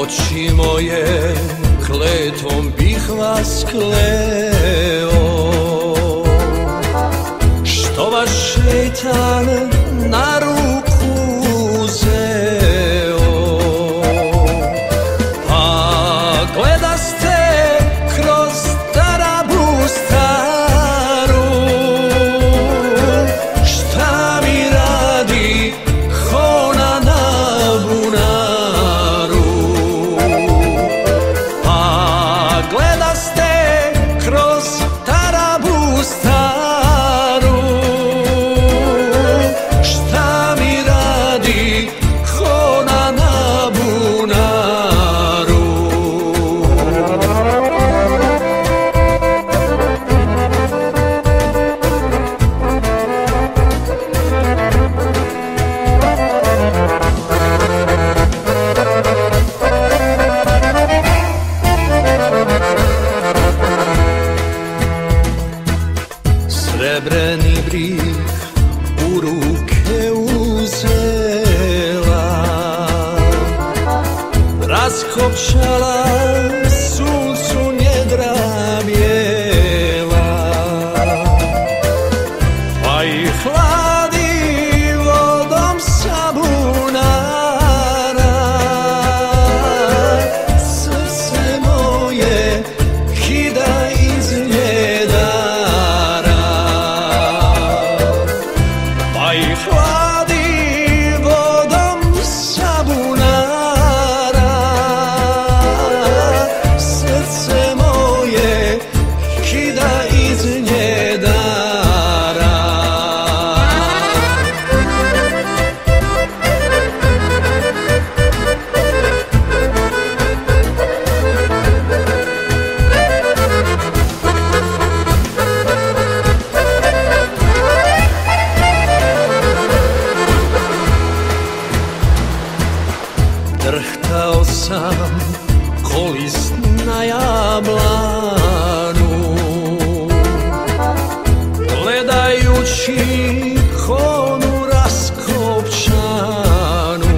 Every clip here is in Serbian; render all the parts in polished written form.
Oči moje, kletvom bih vas kleo, što vas šeitan na ruku uzeo. Pa gledaste kroz tarabu staru, šta mi radi hona na bunaru. Gledaste kroz tarabu staru, šta mi radi hona na bunaru. Srebreni brik u ruke uzela, raskopčala suncu njedra bijela, pa i hladi vodom sa bunara. Srce moje kida iz njedara, pa i hladi vodom sa bunara. Srce moje kida iz njedara. Drhtao sam ko list na jablanu, gledajući honu raskopčanu.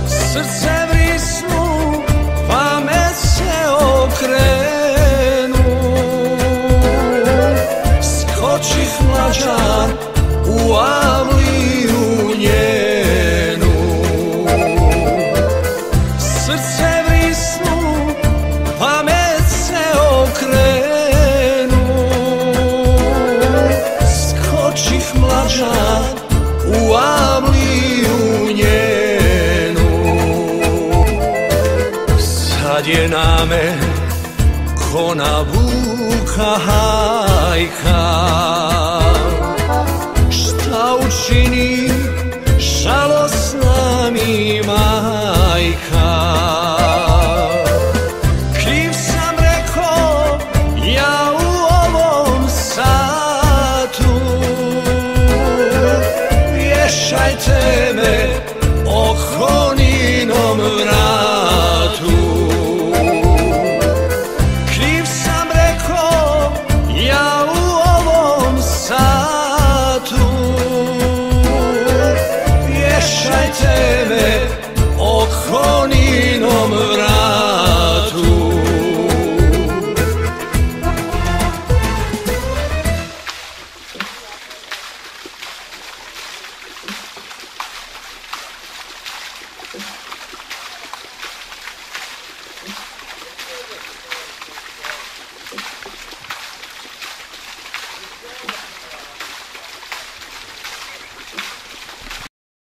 Srce vrisnu pa me se okrenu, skočih mlađar u avliju njenu. Srce vrisnu pa me se okrenu, skočih mlađa u avliju njenu. Sad je na me ko na vuka hajka,